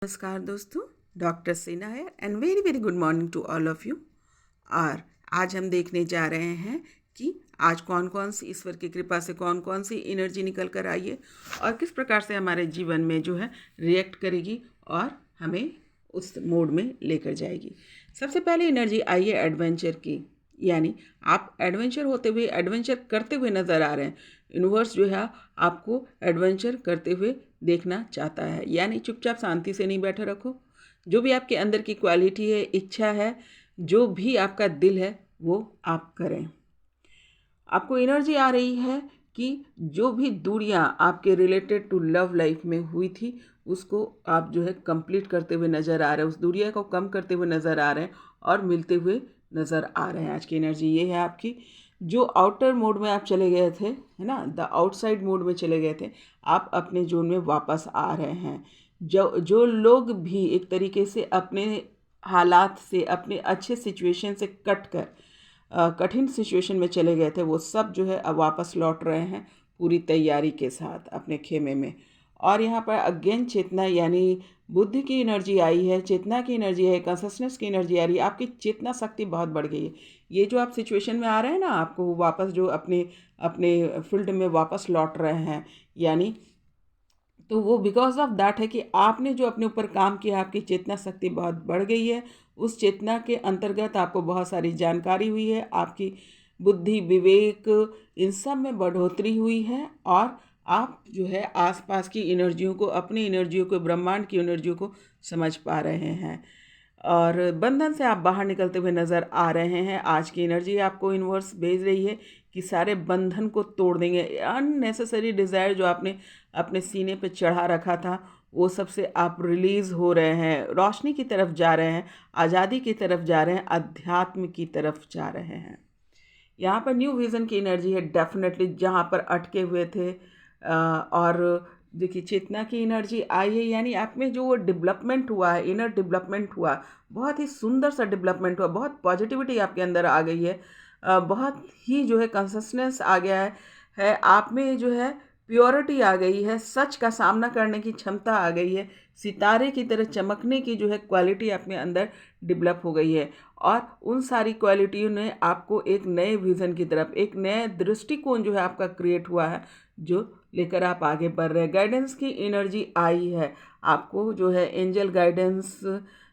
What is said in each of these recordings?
नमस्कार दोस्तों, डॉक्टर सीना है and very very good morning to all of you. और आज हम देखने जा रहे हैं कि आज कौन कौन सी ईश्वर की कृपा से कौन कौन सी एनर्जी निकल कर आई है और किस प्रकार से हमारे जीवन में जो है रिएक्ट करेगी और हमें उस मोड में लेकर जाएगी। सबसे पहले एनर्जी आई है एडवेंचर की, यानी आप एडवेंचर होते हुए एडवेंचर करते हुए नज़र आ रहे हैं। यूनिवर्स जो है आपको एडवेंचर करते हुए देखना चाहता है, यानी चुपचाप शांति से नहीं बैठे रखो। जो भी आपके अंदर की क्वालिटी है, इच्छा है, जो भी आपका दिल है वो आप करें। आपको एनर्जी आ रही है कि जो भी दूरियां आपके रिलेटेड टू लव लाइफ में हुई थी उसको आप जो है कंप्लीट करते हुए नज़र आ रहे हैं, उस दूरिया को कम करते हुए नज़र आ रहे हैं और मिलते हुए नज़र आ रहे हैं। आज की एनर्जी ये है आपकी। जो आउटर मोड में आप चले गए थे, है ना, द आउटसाइड मोड में चले गए थे, आप अपने जोन में वापस आ रहे हैं। जो लोग भी एक तरीके से अपने हालात से, अपने अच्छे सिचुएशन से कट कर कठिन सिचुएशन में चले गए थे, वो सब जो है अब वापस लौट रहे हैं पूरी तैयारी के साथ अपने खेमे में। और यहाँ पर अगेन चेतना, यानी बुद्धि की एनर्जी आई है, चेतना की एनर्जी है, कॉन्शसनेस की एनर्जी आ रही है। आपकी चेतना शक्ति बहुत बढ़ गई है। ये जो आप सिचुएशन में आ रहे हैं ना, आपको वापस जो अपने अपने फील्ड में वापस लौट रहे हैं, यानी तो वो बिकॉज ऑफ दैट है कि आपने जो अपने ऊपर काम किया, आपकी चेतना शक्ति बहुत बढ़ गई है। उस चेतना के अंतर्गत आपको बहुत सारी जानकारी हुई है, आपकी बुद्धि, विवेक, इन सब में बढ़ोतरी हुई है और आप जो है आसपास की एनर्जियों को, अपनी एनर्जियों को, ब्रह्मांड की एनर्जियों को समझ पा रहे हैं और बंधन से आप बाहर निकलते हुए नज़र आ रहे हैं। आज की एनर्जी आपको यूनिवर्स भेज रही है कि सारे बंधन को तोड़ देंगे। अननेसेसरी डिज़ायर जो आपने अपने सीने पे चढ़ा रखा था, वो सब से आप रिलीज़ हो रहे हैं, रोशनी की तरफ जा रहे हैं, आज़ादी की तरफ जा रहे हैं, अध्यात्म की तरफ जा रहे हैं। यहाँ पर न्यू विज़न की एनर्जी है डेफिनेटली, जहाँ पर अटके हुए थे। और देखिए चेतना की एनर्जी आई है, यानी आप में जो वो डेवलपमेंट हुआ है, इनर डेवलपमेंट हुआ, बहुत ही सुंदर सा डेवलपमेंट हुआ, बहुत पॉजिटिविटी आपके अंदर आ गई है, बहुत ही जो है कंसिस्टेंस आ गया है आप में, जो है प्योरिटी आ गई है, सच का सामना करने की क्षमता आ गई है, सितारे की तरह चमकने की जो है क्वालिटी आप में अंदर डेवलप हो गई है। और उन सारी क्वालिटियों ने आपको एक नए विज़न की तरफ, एक नए दृष्टिकोण जो है आपका क्रिएट हुआ है, जो लेकर आप आगे बढ़ रहे हैं। गाइडेंस की एनर्जी आई है आपको, जो है एंजल गाइडेंस,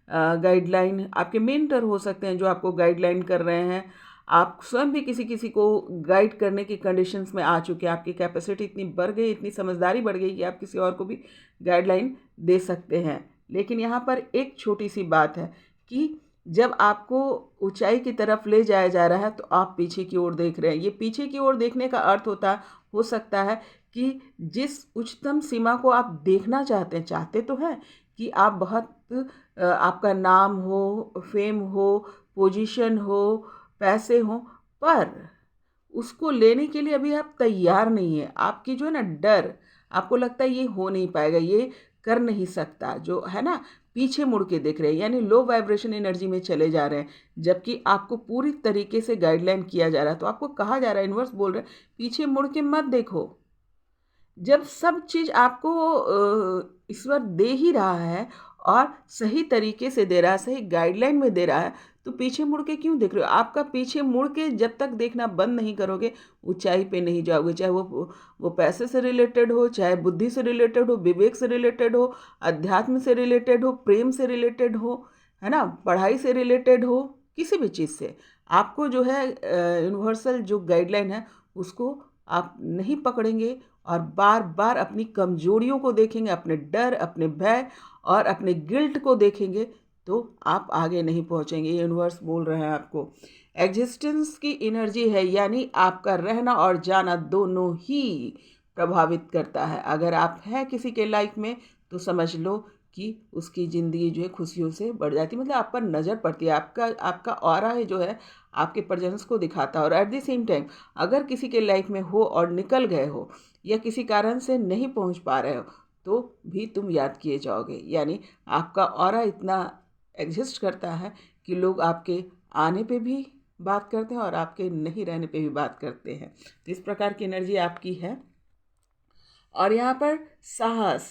गाइडलाइन, आपके मेंटर हो सकते हैं जो आपको गाइडलाइन कर रहे हैं। आप स्वयं भी किसी किसी को गाइड करने की कंडीशंस में आ चुके हैं। आपकी कैपेसिटी इतनी बढ़ गई, इतनी समझदारी बढ़ गई कि आप किसी और को भी गाइडलाइन दे सकते हैं। लेकिन यहाँ पर एक छोटी सी बात है कि जब आपको ऊंचाई की तरफ ले जाया जा रहा है तो आप पीछे की ओर देख रहे हैं। ये पीछे की ओर देखने का अर्थ हो सकता है कि जिस उच्चतम सीमा को आप देखना चाहते तो हैं कि आप बहुत आपका नाम हो, फेम हो, पोजीशन हो, पैसे हो, पर उसको लेने के लिए अभी आप तैयार नहीं है। आपकी जो है ना डर, आपको लगता है ये हो नहीं पाएगा, ये कर नहीं सकता, जो है ना, पीछे मुड़ के देख रहे हैं, यानी लो वाइब्रेशन एनर्जी में चले जा रहे हैं। जबकि आपको पूरी तरीके से गाइडलाइन किया जा रहा है, तो आपको कहा जा रहा है, यूनिवर्स बोल रहे हैं पीछे मुड़ के मत देखो। जब सब चीज़ आपको ईश्वर दे ही रहा है और सही तरीके से दे रहा है, सही गाइडलाइन में दे रहा है, तो पीछे मुड़ के क्यों देख रहे हो? आपका पीछे मुड़ के जब तक देखना बंद नहीं करोगे, ऊंचाई पे नहीं जाओगे। चाहे वो पैसे से रिलेटेड हो, चाहे बुद्धि से रिलेटेड हो, विवेक से रिलेटेड हो, अध्यात्म से रिलेटेड हो, प्रेम से रिलेटेड हो, है ना, पढ़ाई से रिलेटेड हो, किसी भी चीज़ से आपको जो है यूनिवर्सल जो गाइडलाइन है उसको आप नहीं पकड़ेंगे और बार बार अपनी कमजोरियों को देखेंगे, अपने डर, अपने भय और अपने गिल्ट को देखेंगे, तो आप आगे नहीं पहुंचेंगे। ये यूनिवर्स बोल रहे हैं आपको। एग्जिस्टेंस की एनर्जी है, यानी आपका रहना और जाना दोनों ही प्रभावित करता है। अगर आप हैं किसी के लाइफ में तो समझ लो कि उसकी ज़िंदगी जो है खुशियों से बढ़ जाती है, मतलब आप पर नज़र पड़ती है, आपका ऑरा है जो है आपके प्रेजेंस को दिखाता है। और एट द सेम टाइम अगर किसी के लाइफ में हो और निकल गए हो या किसी कारण से नहीं पहुंच पा रहे हो, तो भी तुम याद किए जाओगे। यानी आपका ऑरा इतना एग्जिस्ट करता है कि लोग आपके आने पे भी बात करते हैं और आपके नहीं रहने पे भी बात करते हैं। तो इस प्रकार की एनर्जी आपकी है। और यहाँ पर साहस,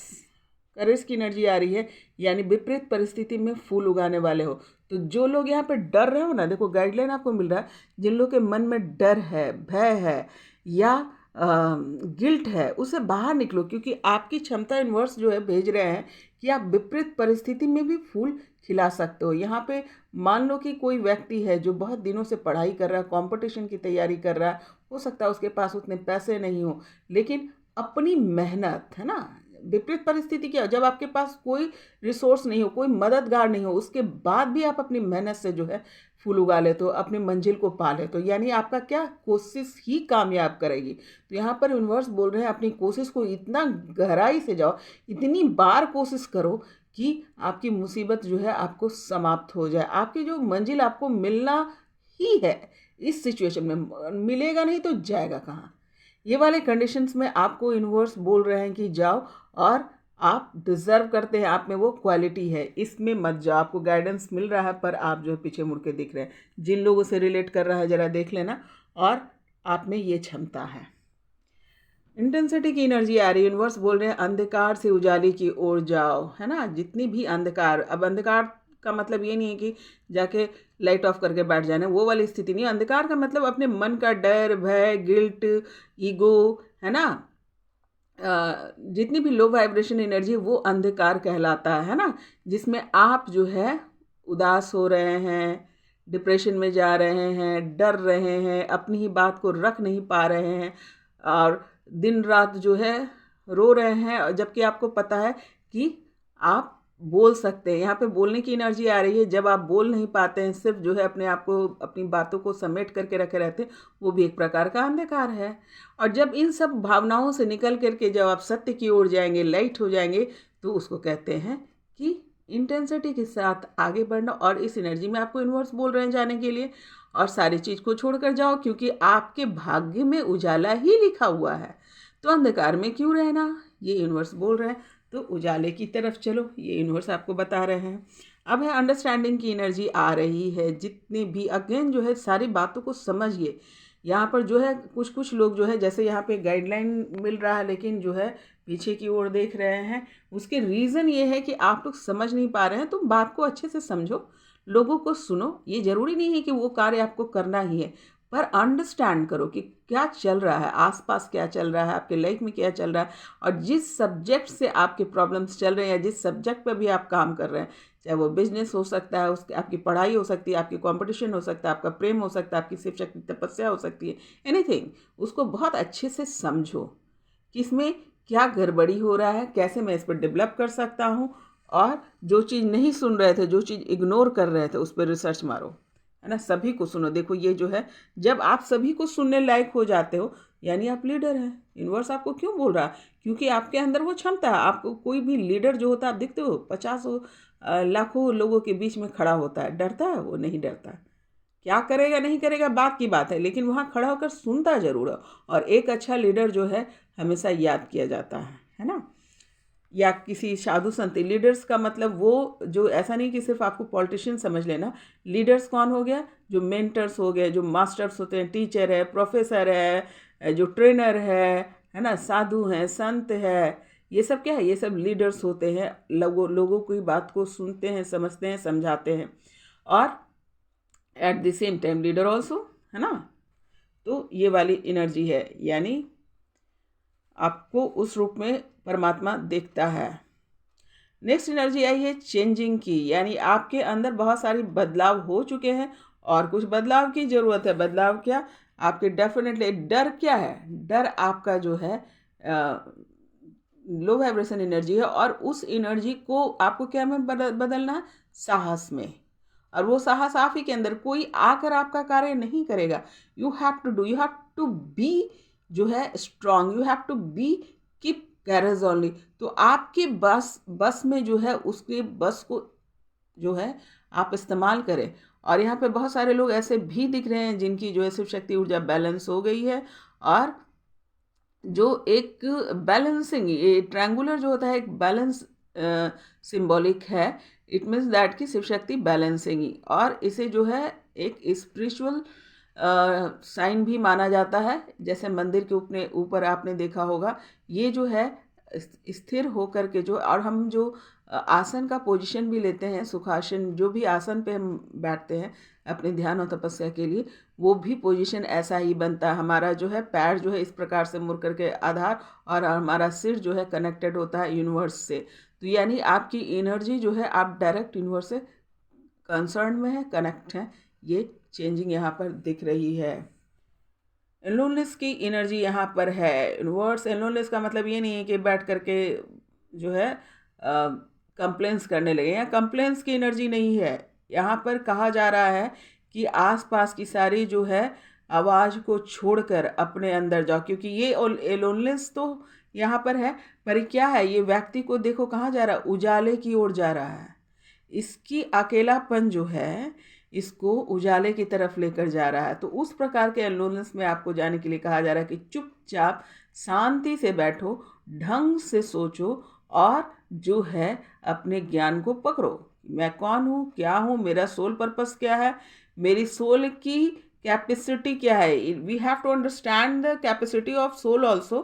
करेज की एनर्जी आ रही है, यानी विपरीत परिस्थिति में फूल उगाने वाले हो। तो जो लोग यहाँ पे डर रहे हो ना, देखो गाइडलाइन आपको मिल रहा है, जिन लोग के मन में डर है, भय है या गिल्ट है, उससे बाहर निकलो, क्योंकि आपकी क्षमता यूनिवर्स जो है भेज रहे हैं कि आप विपरीत परिस्थिति में भी फूल खिला सकते हो। यहाँ पे मान लो कि कोई व्यक्ति है जो बहुत दिनों से पढ़ाई कर रहा है, कंपटीशन की तैयारी कर रहा है, हो सकता है उसके पास उतने पैसे नहीं हो, लेकिन अपनी मेहनत है ना, विपरीत परिस्थिति क्या हो, जब आपके पास कोई रिसोर्स नहीं हो, कोई मददगार नहीं हो, उसके बाद भी आप अपनी मेहनत से जो है फूल उगा लेते हो, अपनी मंजिल को पा लेते हो, यानी आपका क्या, कोशिश ही कामयाब करेगी। तो यहाँ पर यूनिवर्स बोल रहे हैं अपनी कोशिश को इतना गहराई से जाओ, इतनी बार कोशिश करो कि आपकी मुसीबत जो है आपको समाप्त हो जाए। आपकी जो मंजिल आपको मिलना ही है, इस सिचुएशन में मिलेगा नहीं तो जाएगा कहाँ। ये वाले कंडीशंस में आपको यूनिवर्स बोल रहे हैं कि जाओ, और आप डिज़र्व करते हैं, आप में वो क्वालिटी है, इसमें मत जाओ। आपको गाइडेंस मिल रहा है पर आप जो है पीछे मुड़ के दिख रहे हैं। जिन लोगों से रिलेट कर रहा है ज़रा देख लेना, और आप में ये क्षमता है। इंटेंसिटी की एनर्जी आ रही है, यूनिवर्स बोल रहे हैं अंधकार से उजाले की ओर जाओ, है ना। जितनी भी अंधकार, अब अंधकार का मतलब ये नहीं है कि जाके लाइट ऑफ करके बैठ जाना, वो वाली स्थिति नहीं। अंधकार का मतलब अपने मन का डर, भय, गिल्ट, ईगो, है ना, जितनी भी लो वाइब्रेशन एनर्जी वो अंधकार कहलाता है ना, जिसमें आप जो है उदास हो रहे हैं, डिप्रेशन में जा रहे हैं, डर रहे हैं, अपनी ही बात को रख नहीं पा रहे हैं, और दिन रात जो है रो रहे हैं, और जबकि आपको पता है कि आप बोल सकते हैं। यहाँ पे बोलने की एनर्जी आ रही है, जब आप बोल नहीं पाते हैं, सिर्फ जो है अपने आप को, अपनी बातों को समेट करके रखे रहते हैं, वो भी एक प्रकार का अंधकार है। और जब इन सब भावनाओं से निकल करके जब आप सत्य की ओर जाएंगे, लाइट हो जाएंगे, तो उसको कहते हैं कि इंटेंसिटी के साथ आगे बढ़ना। और इस एनर्जी में आपको यूनिवर्स बोल रहे हैं जाने के लिए, और सारी चीज़ को छोड़कर जाओ, क्योंकि आपके भाग्य में उजाला ही लिखा हुआ है। तो अंधकार में क्यों रहना, ये यूनिवर्स बोल रहे हैं, तो उजाले की तरफ चलो, ये यूनिवर्स आपको बता रहे हैं। अब है अंडरस्टैंडिंग की एनर्जी आ रही है। जितने भी अगेन जो है सारी बातों को समझिए। यहाँ पर जो है कुछ कुछ लोग जो है, जैसे यहाँ पे गाइडलाइन मिल रहा है लेकिन जो है पीछे की ओर देख रहे हैं, उसके रीज़न ये है कि आप लोग समझ नहीं पा रहे हैं। तो बात को अच्छे से समझो, लोगों को सुनो। ये ज़रूरी नहीं है कि वो कार्य आपको करना ही है, पर अंडरस्टैंड करो कि क्या चल रहा है, आसपास क्या चल रहा है, आपके लाइफ में क्या चल रहा है, और जिस सब्जेक्ट से आपके प्रॉब्लम्स चल रहे हैं, या जिस सब्जेक्ट पर भी आप काम कर रहे हैं, चाहे वो बिजनेस हो सकता है, उसकी आपकी पढ़ाई हो सकती है, आपकी कंपटीशन हो सकता है, आपका प्रेम हो सकता है, आपकी शिव शक्ति तपस्या हो सकती है, एनीथिंग, उसको बहुत अच्छे से समझो कि इसमें क्या गड़बड़ी हो रहा है, कैसे मैं इस पर डेवलप कर सकता हूँ। और जो चीज़ नहीं सुन रहे थे, जो चीज़ इग्नोर कर रहे थे, उस पर रिसर्च मारो, है ना। सभी को सुनो। देखो ये जो है, जब आप सभी को सुनने लायक हो जाते हो, यानी आप लीडर हैं। यूनिवर्स आपको क्यों बोल रहा है, क्योंकि आपके अंदर वो क्षमता है। आपको कोई भी लीडर जो होता है, आप दिखते हो 50 लाखों लोगों के बीच में खड़ा होता है, डरता है? वो नहीं डरता। क्या करेगा नहीं करेगा बात की बात है, लेकिन वहाँ खड़ा होकर सुनता जरूर है। और एक अच्छा लीडर जो है हमेशा याद किया जाता है ना। या किसी साधु संत, लीडर्स का मतलब वो जो, ऐसा नहीं कि सिर्फ आपको पॉलिटिशियन समझ लेना। लीडर्स कौन हो गया, जो मेंटर्स हो गए, जो मास्टर्स होते हैं, टीचर है, प्रोफेसर है, जो ट्रेनर है ना, साधु हैं, संत है, ये सब क्या है, ये सब लीडर्स होते हैं। लोगों की बात को सुनते हैं, समझते हैं, समझाते हैं, और at the same time leader also, है ना। तो ये वाली एनर्जी है, यानी आपको उस रूप में परमात्मा देखता है। नेक्स्ट एनर्जी आई है चेंजिंग की, यानी आपके अंदर बहुत सारी बदलाव हो चुके हैं और कुछ बदलाव की ज़रूरत है। बदलाव क्या, आपके डेफिनेटली डर क्या है, डर आपका जो है लो वाइब्रेशन एनर्जी है, और उस एनर्जी को आपको क्या में बदलना है, साहस में। और वो साहस आप ही के अंदर, कोई आकर आपका कार्य नहीं करेगा। You have to do, you have to be जो है strong, you have to be keep courage only. तो आपके बस में जो है, उसके बस को जो है आप इस्तेमाल करें। और यहाँ पे बहुत सारे लोग ऐसे भी दिख रहे हैं जिनकी जो है शिव शक्ति ऊर्जा बैलेंस हो गई है, और जो एक बैलेंसिंग, ये ट्रायंगुलर जो होता है एक बैलेंस सिंबॉलिक है। इट मीन्स दैट कि शिव शक्ति बैलेंसिंग ही, और इसे जो है एक स्पिरिचुअल साइन भी माना जाता है। जैसे मंदिर के ऊपर आपने देखा होगा, ये जो है स्थिर होकर के जो, और हम जो आसन का पोजीशन भी लेते हैं, सुखासन, जो भी आसन पे हम बैठते हैं अपने ध्यान और तपस्या के लिए, वो भी पोजीशन ऐसा ही बनता है। हमारा जो है पैर जो है इस प्रकार से मुड़ करके आधार, और हमारा सिर जो है कनेक्टेड होता है यूनिवर्स से। तो यानी आपकी एनर्जी जो है आप डायरेक्ट यूनिवर्स से कंसर्न में है, कनेक्ट है। ये चेंजिंग यहाँ पर दिख रही है। लोनलेस की एनर्जी यहाँ पर है। यूनिवर्स लोनलेस का मतलब ये नहीं है कि बैठ करके जो है कंप्लेंस करने लगे, या कंप्लेंस की एनर्जी नहीं है। यहाँ पर कहा जा रहा है कि आसपास की सारी जो है आवाज़ को छोड़कर अपने अंदर जाओ, क्योंकि ये लोनलेस तो यहाँ पर है, पर क्या है, ये व्यक्ति को देखो कहाँ जा रहा है, उजाले की ओर जा रहा है। इसकी अकेलापन जो है इसको उजाले की तरफ लेकर जा रहा है। तो उस प्रकार के लोनलेस में आपको जाने के लिए कहा जा रहा है कि चुपचाप शांति से बैठो, ढंग से सोचो, और जो है अपने ज्ञान को पकड़ो। मैं कौन हूँ, क्या हूँ, मेरा सोल पर्पस क्या है, मेरी सोल की कैपेसिटी क्या है। We have to understand the capacity of soul also,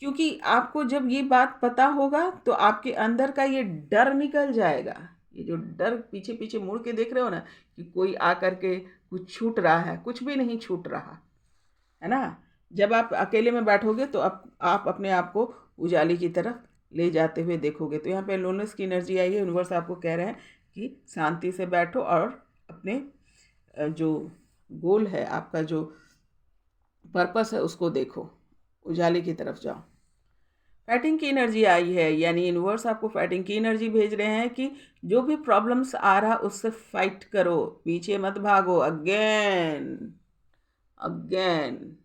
क्योंकि आपको जब ये बात पता होगा तो आपके अंदर का ये डर निकल जाएगा। ये जो डर पीछे पीछे मुड़ के देख रहे हो ना, कि कोई आकर के कुछ छूट रहा है, कुछ भी नहीं छूट रहा है ना। जब आप अकेले में बैठोगे तो आप अपने आप को उजाले की तरफ ले जाते हुए देखोगे। तो यहाँ पे लोनलेस की एनर्जी आई है। यूनिवर्स आपको कह रहे हैं कि शांति से बैठो और अपने जो गोल है, आपका जो पर्पस है, उसको देखो, उजाले की तरफ जाओ। फाइटिंग की एनर्जी आई है, यानी यूनिवर्स आपको फाइटिंग की एनर्जी भेज रहे हैं कि जो भी प्रॉब्लम्स आ रहा उससे फाइट करो, पीछे मत भागो। अगेन अगेन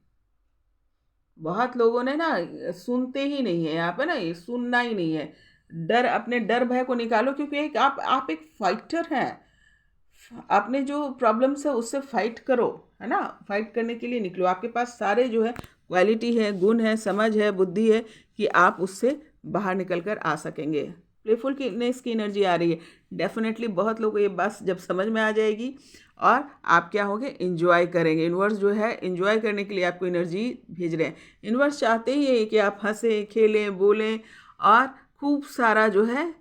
बहुत लोगों ने ना सुनते ही नहीं है, यहाँ पे ना ये सुनना ही नहीं है। डर, अपने डर भय को निकालो, क्योंकि आप एक फाइटर हैं। आपने जो प्रॉब्लम्स है उससे फाइट करो, है ना। फाइट करने के लिए निकलो। आपके पास सारे जो है क्वालिटी है, गुण है, समझ है, बुद्धि है कि आप उससे बाहर निकल कर आ सकेंगे। प्लेफुलनेस की एनर्जी आ रही है। डेफिनेटली बहुत लोगों को ये बात जब समझ में आ जाएगी और आप क्या होंगे, इन्जॉय करेंगे। यूनिवर्स जो है इन्जॉय करने के लिए आपको एनर्जी भेज रहे हैं। यूनिवर्स चाहते ही है कि आप हंसें, खेलें, बोलें, और खूब सारा जो है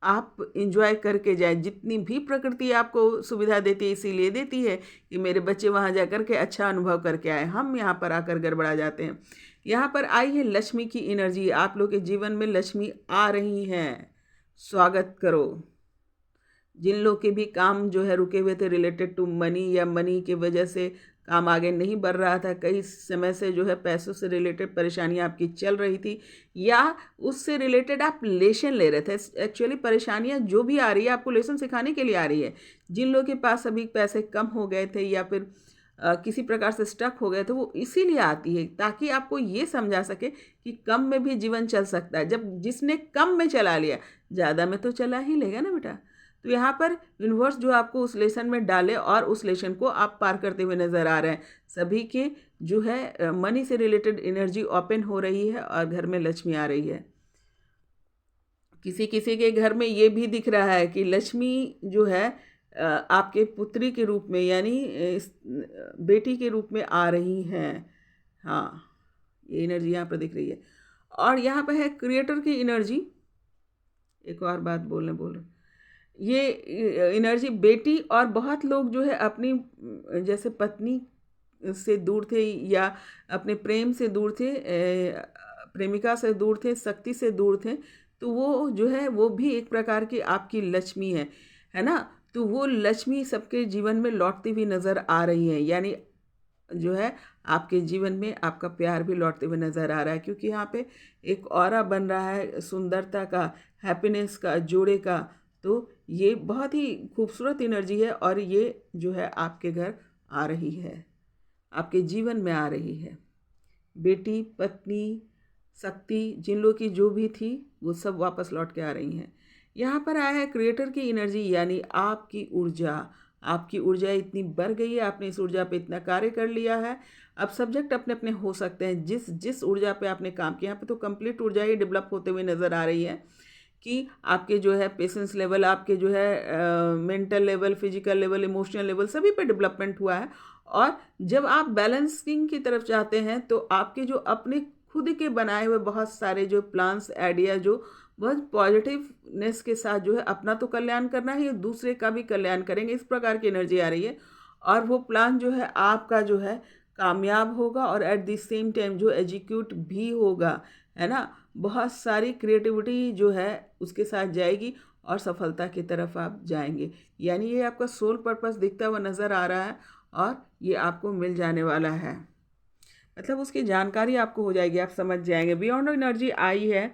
आप इंजॉय करके जाए। जितनी भी प्रकृति आपको सुविधा देती है, इसीलिए देती है कि मेरे बच्चे वहाँ जा कर के अच्छा अनुभव करके आए। हम यहाँ पर आकर गड़बड़ा जाते हैं। यहाँ पर आई है लक्ष्मी की एनर्जी। आप लोग के जीवन में लक्ष्मी आ रही हैं, स्वागत करो। जिन लोग के भी काम जो है रुके हुए थे रिलेटेड टू मनी, या मनी की वजह से काम आगे नहीं बढ़ रहा था, कई समय से जो है पैसों से रिलेटेड परेशानियां आपकी चल रही थी, या उससे रिलेटेड आप लेसन ले रहे थे। एक्चुअली परेशानियां जो भी आ रही है आपको लेसन सिखाने के लिए आ रही है। जिन लोगों के पास अभी पैसे कम हो गए थे, या फिर किसी प्रकार से स्टक हो गए थे, वो इसीलिए आती है ताकि आपको ये समझा सके कि कम में भी जीवन चल सकता है। जब जिसने कम में चला लिया, ज़्यादा में तो चला ही लेगा ना बेटा। तो यहाँ पर यूनिवर्स जो आपको उस लेसन में डाले, और उस लेसन को आप पार करते हुए नज़र आ रहे हैं। सभी के जो है मनी से रिलेटेड एनर्जी ओपन हो रही है, और घर में लक्ष्मी आ रही है। किसी किसी के घर में ये भी दिख रहा है कि लक्ष्मी जो है आपके पुत्री के रूप में, यानी बेटी के रूप में आ रही हैं। हाँ, ये एनर्जी यहाँ पर दिख रही है। और यहाँ पर है क्रिएटर की एनर्जी। एक और बात बोल रहे, ये एनर्जी बेटी, और बहुत लोग जो है अपनी जैसे पत्नी से दूर थे, या अपने प्रेम से दूर थे, प्रेमिका से दूर थे, शक्ति से दूर थे, तो वो जो है वो भी एक प्रकार की आपकी लक्ष्मी है ना। तो वो लक्ष्मी सबके जीवन में लौटती हुई नज़र आ रही है, यानी जो है आपके जीवन में आपका प्यार भी लौटते हुए नज़र आ रहा है, क्योंकि यहाँ पे एक ऑरा बन रहा है सुंदरता का, हैप्पीनेस का, जोड़े का। तो ये बहुत ही खूबसूरत एनर्जी है, और ये जो है आपके घर आ रही है, आपके जीवन में आ रही है। बेटी, पत्नी, शक्ति, जिन लोगों की जो भी थी, वो सब वापस लौट के आ रही हैं। यहाँ पर आया है क्रिएटर की एनर्जी, यानी आपकी ऊर्जा इतनी बढ़ गई है, आपने इस ऊर्जा पे इतना कार्य कर लिया है। अब सब्जेक्ट अपने अपने हो सकते हैं, जिस ऊर्जा पे आपने काम किया। यहाँ पे तो कंप्लीट ऊर्जा ही डेवलप होते हुए नज़र आ रही है, कि आपके जो है पेशेंस लेवल, आपके जो है mental level, physical level, emotional level, सभी पे डेवलपमेंट हुआ है। और जब आप बैलेंसिंग की तरफ जाते हैं, तो आपके जो अपने खुद के बनाए हुए बहुत सारे जो प्लान्स आइडिया जो बहुत पॉजिटिवनेस के साथ जो है अपना तो कल्याण करना ही, दूसरे का भी कल्याण करेंगे, इस प्रकार की एनर्जी आ रही है। और वो प्लान जो है आपका जो है कामयाब होगा और एट द सेम टाइम जो एग्जीक्यूट भी होगा, है ना। बहुत सारी क्रिएटिविटी जो है उसके साथ जाएगी और सफलता की तरफ आप जाएंगे। यानी ये आपका सोल पर्पस दिखता हुआ नज़र आ रहा है और ये आपको मिल जाने वाला है, मतलब उसकी जानकारी आपको हो जाएगी, आप समझ जाएंगे। बियॉन्ड एनर्जी आई है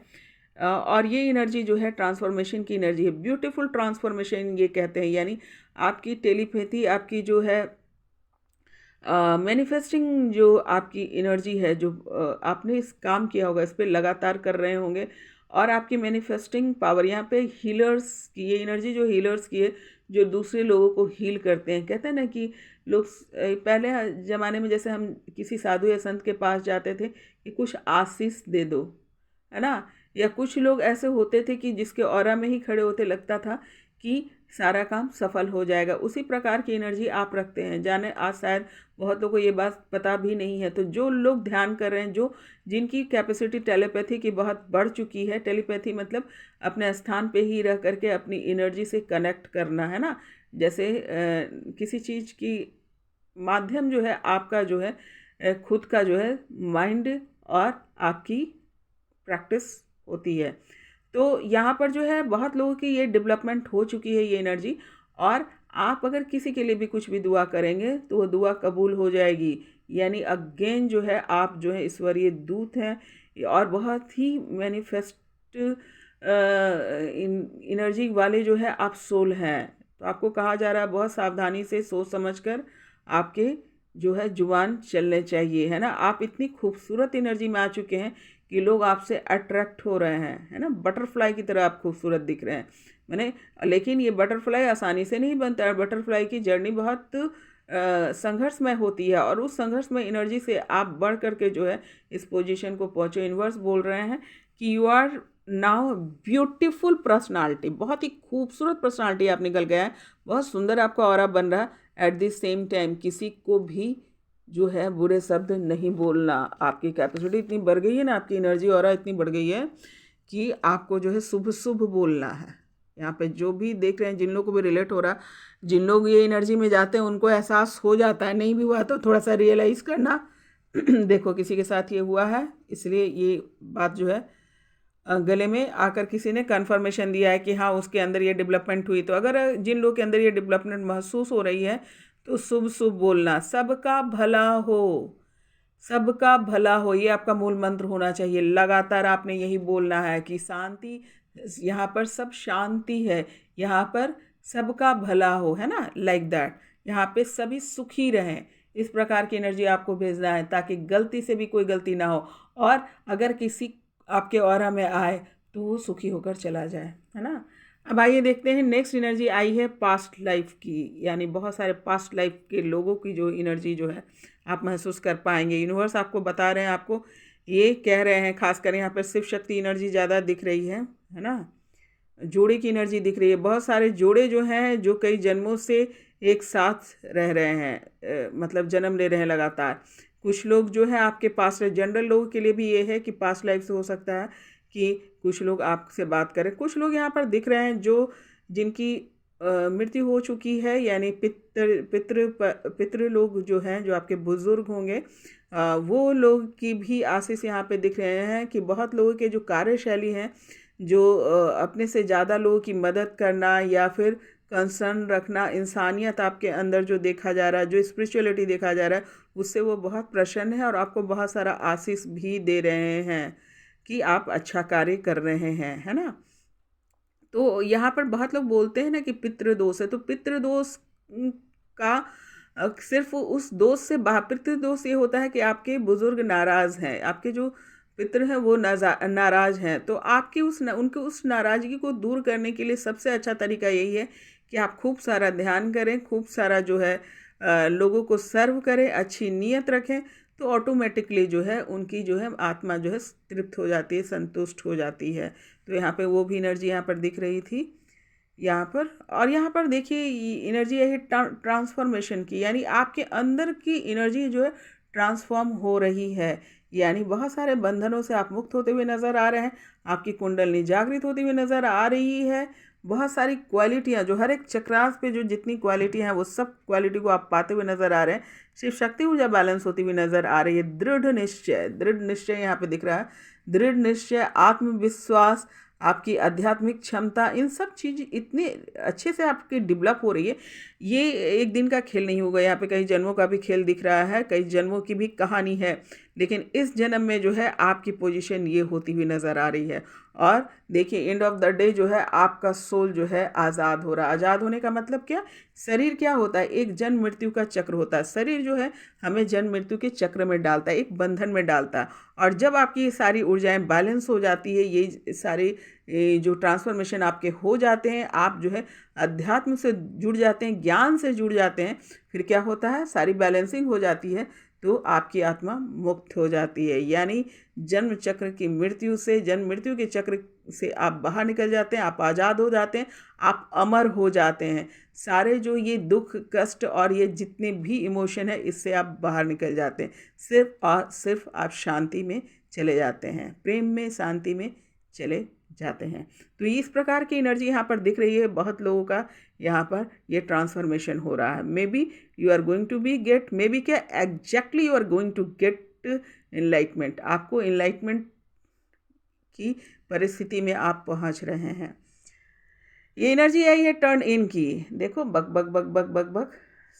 और ये एनर्जी जो है ट्रांसफॉर्मेशन की एनर्जी है, ब्यूटीफुल ट्रांसफॉर्मेशन ये कहते हैं। यानी आपकी टेलीपैथी, आपकी जो है मैनिफेस्टिंग जो आपकी एनर्जी है, जो आपने इस काम किया होगा, इस पर लगातार कर रहे होंगे और आपकी मैनिफेस्टिंग पावर, यहाँ पे हीलर्स की ये एनर्जी, जो हीलर्स की है, जो दूसरे लोगों को हील करते हैं। कहते हैं ना कि लोग पहले ज़माने में जैसे हम किसी साधु या संत के पास जाते थे कि कुछ आशीष दे दो, है ना। या कुछ लोग ऐसे होते थे कि जिसके ऑरा में ही खड़े होते लगता था कि सारा काम सफल हो जाएगा। उसी प्रकार की एनर्जी आप रखते हैं। जाने आज शायद बहुत लोगों को ये बात पता भी नहीं है, तो जो लोग ध्यान कर रहे हैं, जो जिनकी कैपेसिटी टेलीपैथी की बहुत बढ़ चुकी है, टेलीपैथी मतलब अपने स्थान पे ही रह करके अपनी एनर्जी से कनेक्ट करना, है ना। जैसे किसी चीज़ की माध्यम जो है आपका जो है खुद का जो है माइंड और आपकी प्रैक्टिस होती है। तो यहाँ पर जो है बहुत लोगों की ये डेवलपमेंट हो चुकी है ये एनर्जी। और आप अगर किसी के लिए भी कुछ भी दुआ करेंगे तो वो दुआ कबूल हो जाएगी। यानी अगेन जो है आप जो है ईश्वरीय दूत हैं और बहुत ही मैनिफेस्ट एनर्जी वाले जो है आप सोल हैं। तो आपको कहा जा रहा है बहुत सावधानी से सोच समझकर आपके जो है जुबान चलने चाहिए, है ना। आप इतनी खूबसूरत एनर्जी में आ चुके हैं कि लोग आपसे अट्रैक्ट हो रहे हैं, है ना। बटरफ्लाई की तरह आप खूबसूरत दिख रहे हैं मैंने। लेकिन ये बटरफ्लाई आसानी से नहीं बनता है। बटरफ्लाई की जर्नी बहुत संघर्षमय होती है और उस संघर्षमय एनर्जी से आप बढ़ करके जो है इस पोजीशन को पहुँचो। यूनिवर्स बोल रहे हैं कि you are now beautiful personality, बहुत ही खूबसूरत पर्सनालिटी आप निकल गया है, बहुत सुंदर आपका ऑरा बन रहा है। एट द सेम टाइम किसी को भी जो है बुरे शब्द नहीं बोलना। आपकी कैपेसिटी इतनी बढ़ गई है ना, आपकी एनर्जी ऑरा इतनी बढ़ गई है कि आपको जो है शुभ शुभ बोलना है। यहाँ पे जो भी देख रहे हैं, जिन लोगों को भी रिलेट हो रहा, जिन लोग ये एनर्जी में जाते हैं उनको एहसास हो जाता है, नहीं भी हुआ तो थोड़ा सा रियलाइज़ करना। देखो किसी के साथ ये हुआ है, इसलिए ये बात जो है गले में आकर किसी ने कन्फर्मेशन दिया है कि हाँ उसके अंदर ये डेवलपमेंट हुई। तो अगर जिन लोग के अंदर ये डेवलपमेंट महसूस हो रही है तो शुभ शुभ बोलना, सबका भला हो, सबका भला हो, ये आपका मूल मंत्र होना चाहिए। लगातार आपने यही बोलना है कि शांति, यहाँ पर सब शांति है, यहाँ पर सबका भला हो, है ना, लाइक दैट। यहाँ पे सभी सुखी रहें, इस प्रकार की एनर्जी आपको भेजना है ताकि गलती से भी कोई गलती ना हो। और अगर किसी आपके ऑरा में आए तो वो सुखी होकर चला जाए, है ना। अब आइए देखते हैं नेक्स्ट एनर्जी आई है पास्ट लाइफ की। यानी बहुत सारे पास्ट लाइफ के लोगों की जो एनर्जी जो है आप महसूस कर पाएंगे। यूनिवर्स आपको बता रहे हैं, आपको ये कह रहे हैं, खासकर यहाँ पर शिव शक्ति एनर्जी ज़्यादा दिख रही है ना। जोड़े की एनर्जी दिख रही है, बहुत सारे जोड़े जो हैं जो कई जन्मों से एक साथ रह रहे हैं, मतलब जन्म ले रहे हैं लगातार। कुछ लोग जो है आपके पास, जनरल लोगों के लिए भी ये है कि पास्ट लाइफ से हो सकता है कि कुछ लोग आपसे बात करें। कुछ लोग यहाँ पर दिख रहे हैं जो जिनकी मृत्यु हो चुकी है, यानी पितृ लोग जो हैं, जो आपके बुजुर्ग होंगे, वो लोग की भी आशीष यहाँ पे दिख रहे हैं कि बहुत लोगों के जो कार्यशैली हैं, जो अपने से ज़्यादा लोगों की मदद करना या फिर कंसर्न रखना, इंसानियत आपके अंदर जो देखा जा रहा है, जो स्पिरिचुअलिटी देखा जा रहा है, उससे वो बहुत प्रसन्न है और आपको बहुत सारा आशीष भी दे रहे हैं कि आप अच्छा कार्य कर रहे हैं, है ना। तो यहाँ पर बहुत लोग बोलते हैं ना कि पितृदोष है, तो पितृदोष का सिर्फ उस दोष से पितृदोष ये होता है कि आपके बुजुर्ग नाराज़ हैं, आपके जो पितृ हैं वो नाराज़ हैं। तो आपकी उनके उस नाराज़गी को दूर करने के लिए सबसे अच्छा तरीका यही है कि आप खूब सारा ध्यान करें, खूब सारा जो है लोगों को सर्व करें, अच्छी नीयत रखें, तो ऑटोमेटिकली जो है उनकी जो है आत्मा जो है तृप्त हो जाती है, संतुष्ट हो जाती है। तो यहाँ पे वो भी एनर्जी यहाँ पर दिख रही थी यहाँ पर। और यहाँ पर देखिए एनर्जी है ट्रांसफॉर्मेशन की, यानी आपके अंदर की एनर्जी जो है ट्रांसफॉर्म हो रही है। यानी बहुत सारे बंधनों से आप मुक्त होते हुए नज़र आ रहे हैं, आपकी कुंडलनी जागृत होती हुई नज़र आ रही है। बहुत सारी क्वालिटियाँ जो हर एक चक्रास पे जो जितनी क्वालिटी हैं वो सब क्वालिटी को आप पाते हुए नज़र आ रहे हैं। शिव शक्ति ऊर्जा बैलेंस होती हुई नज़र आ रही है। दृढ़ निश्चय यहाँ पे दिख रहा है। दृढ़ निश्चय, आत्मविश्वास, आपकी आध्यात्मिक क्षमता, इन सब चीज़ इतनी अच्छे से आपकी डेवलप हो रही है। ये एक दिन का खेल नहीं होगा, यहाँ पे कई जन्मों का भी खेल दिख रहा है, कई जन्मों की भी कहानी है। लेकिन इस जन्म में जो है आपकी पोजीशन ये होती हुई नज़र आ रही है। और देखिए एंड ऑफ द डे जो है आपका सोल जो है आज़ाद हो रहा है। आज़ाद होने का मतलब क्या? शरीर क्या होता है? एक जन्म मृत्यु का चक्र होता है। शरीर जो है हमें जन्म मृत्यु के चक्र में डालता है, एक बंधन में डालता है। और जब आपकी ये सारी ऊर्जाएं बैलेंस हो जाती है, ये सारे जो ट्रांसफॉर्मेशन आपके हो जाते हैं, आप जो है अध्यात्म से जुड़ जाते हैं, ज्ञान से जुड़ जाते हैं, फिर क्या होता है? सारी बैलेंसिंग हो जाती है, तो आपकी आत्मा मुक्त हो जाती है। यानी जन्म चक्र की मृत्यु से, जन्म मृत्यु के चक्र से आप बाहर निकल जाते हैं, आप आज़ाद हो जाते हैं, आप अमर हो जाते हैं। सारे जो ये दुख कष्ट और ये जितने भी इमोशन है, इससे आप बाहर निकल जाते हैं। सिर्फ और सिर्फ आप शांति में चले जाते हैं, प्रेम में, शांति में चले जाते हैं। तो इस प्रकार की एनर्जी यहाँ पर दिख रही है। बहुत लोगों का यहाँ पर ये ट्रांसफॉर्मेशन हो रहा है। Maybe you are going to be get, maybe क्या exactly you are going to get enlightenment. आपको इनलाइटमेंट की परिस्थिति में आप पहुँच रहे हैं। ये एनर्जी आई है टर्न इन की। देखो बक बक बक बक बक बक